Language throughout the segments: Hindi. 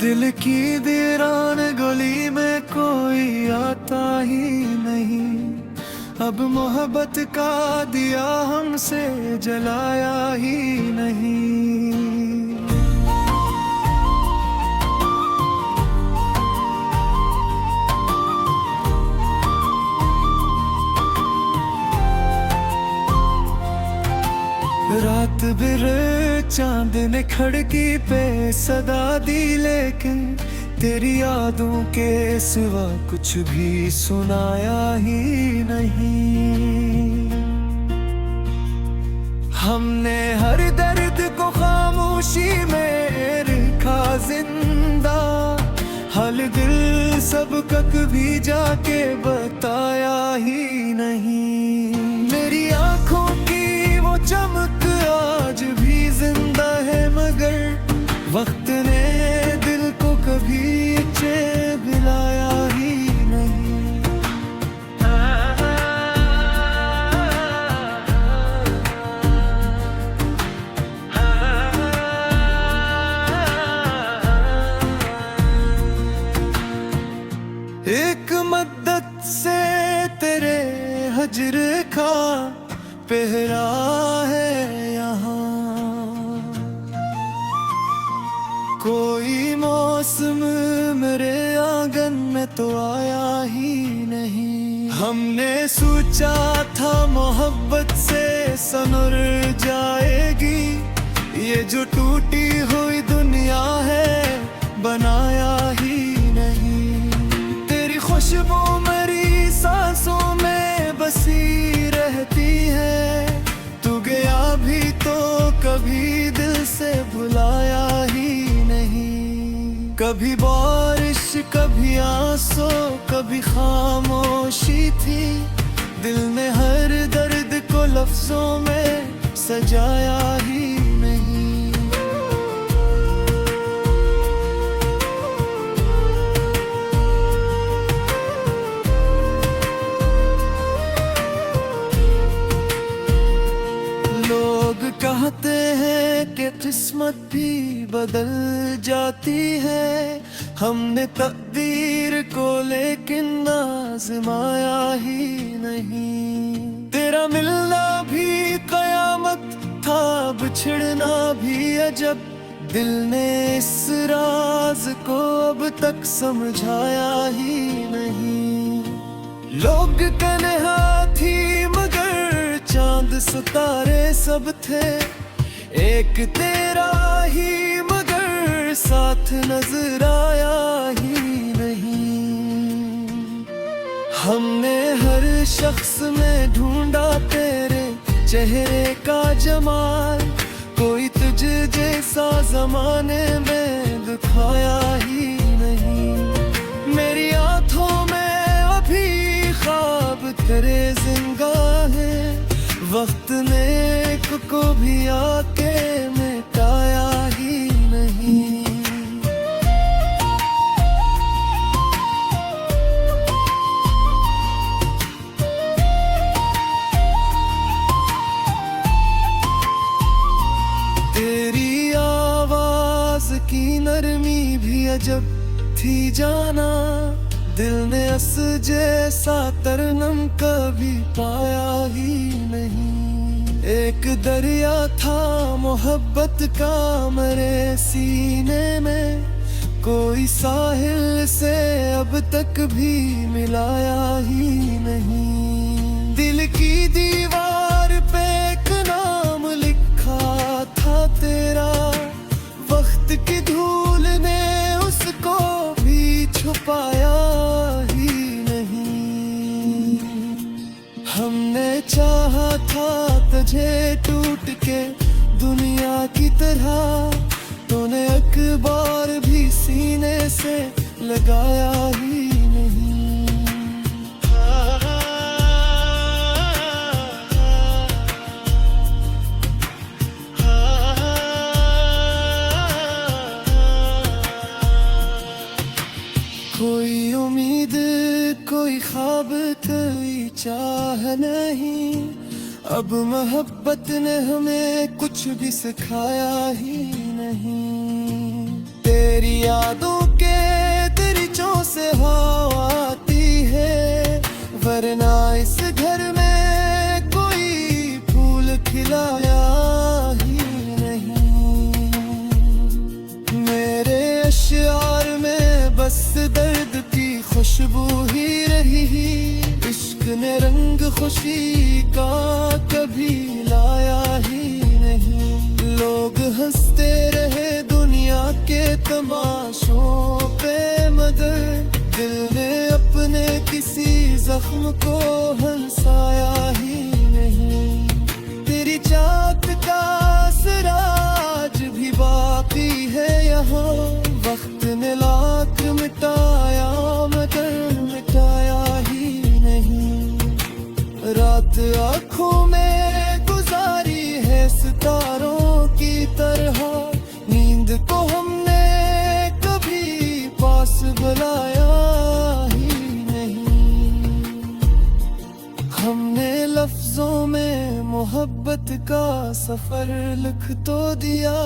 दिल की वीरान गली में कोई आता ही नहीं। अब मोहब्बत का दिया हमसे जलाया ही नहीं। रात बिरे चांद ने खिड़की पे सदा दी, लेकिन तेरी यादों के सिवा कुछ भी सुनाया ही नहीं। हमने हर दर्द को खामोशी में रखा जिंदा, हाल दिल सबका कभी जाके बताया ही नहीं। मेरी आंखों की वो चमक आज भी जिंदा है, मगर वक्त ने दिल को कभी चैन दिलाया ही नहीं। एक मद्दत से तेरे हजर का पहरा है यहाँ, कोई मौसम मेरे आंगन में तो आया ही नहीं। हमने सोचा था मोहब्बत से सनुर जाएगी, ये जो टूटी हुई दुनिया है बनाया ही नहीं। तेरी खुशबू मेरी सांसों में बसी रहती है, तू गया भी तो कभी दिल से भुलाया ही नहीं। कभी बारिश कभी आंसू कभी खामोशी थी, दिल ने हर दर्द को लफ्जों में सजाया ही नहीं। लोग कहते हैं कि किस्मत भी बदल जाती है, हमने तकदीर को लेकिन आजमाया ही नहीं। तेरा मिलना भी कयामत था, बिछड़ना भी अजब, दिल ने इस राज को अब तक समझाया ही नहीं। लोग कहने हाथी मगर चांद सितारे सब थे, एक तेरा ही मगर साथ नजर आया ही नहीं। हमने हर शख्स में ढूंढा तेरे चेहरे का जमाल, कोई तुझे जैसा जमाने में दिखाया ही नहीं। मेरी आंखों में अभी ख्वाब तेरे जिंदा है, वक्त ने एक को भी आके मिटाया ही नहीं। तेरी आवाज की नरमी भी अजब थी जाना, दिल ने अस जैसा तरनम कभी पाया ही नहीं। एक दरिया था मोहब्बत का मेरे सीने में, कोई साहिल से अब तक भी मिलाया ही नहीं। दिल की दीवार पे एक नाम लिखा था तेरा, वक्त की धूल ने उसको भी छुपाया ही नहीं। हमने चाहा था तुझे टूट के दुनिया की तरह, तूने अखबार भी सीने से लगाया ही नहीं। कोई उम्मीद कोई ख्वाब कोई चाह नहीं, अब मोहब्बत ने हमें कुछ भी सिखाया ही नहीं। तेरी यादों के दरीचों से हवा आती है, वरना इस घर में कोई फूल खिलाया ही नहीं। मेरे अश्यार में बस दर्द की खुशबू ही रही, इश्क ने रंग खुशी का कभी लाया ही नहीं। लोग हंसते रहे दुनिया के तमाशों पे, मगर दिल ने अपने किसी जख्म को हंसाया ही नहीं। तेरी चाहत का असराज भी बाकी है यहाँ, वक्त ने लाख मिटाया मगर मिटाया ही नहीं। रात आँखों में गुजारी है सितारों की तरह, नींद को हमने कभी पास बुलाया ही नहीं। हमने लफ्जों में मोहब्बत का सफर लिख तो दिया,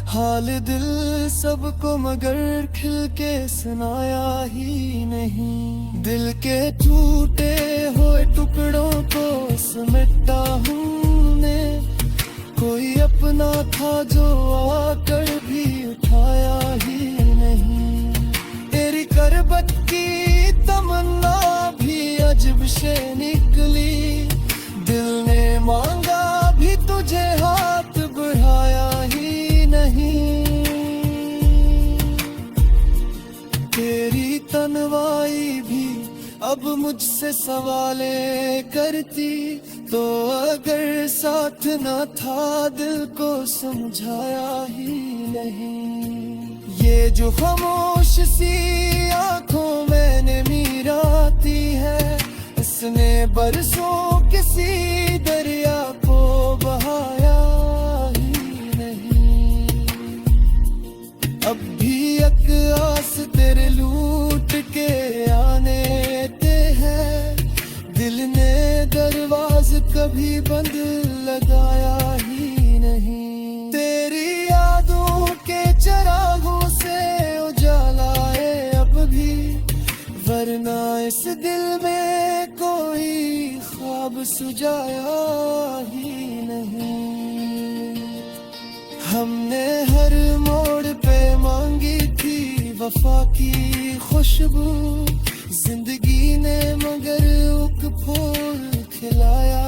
हाल दिल सबको मगर खिल के सुनाया ही नहीं। दिल के टूटे हुए टुकड़ों को समेटा हमने, कोई अपना था जो आकर भी उठाया ही नहीं। तेरी करबत की तमन्ना भी अजब से निकली, दिल ने मांगा भी तुझे हाथ बढ़ाया ही नहीं। तेरी तन्वाई भी अब मुझसे सवाले करती, तो अगर साथ न था दिल को समझाया ही नहीं। ये जो खामोश सी आंखों मैंने मीराती है, इसने बरसों किसी दरिया को बहाया ही नहीं। अब भी एक आस तेरे लूट के आने ते है, दिल ने दरवाज कभी बंद लगाया ही नहीं। तेरी यादों के चरागों से उजाला है अब भी, वरना इस दिल में कोई ख्वाब सुझाया ही नहीं। हमने हर मोड़ पे मांगी थी वफा की खुशबू, जिंदगी ने मगर उक फूल खिलाया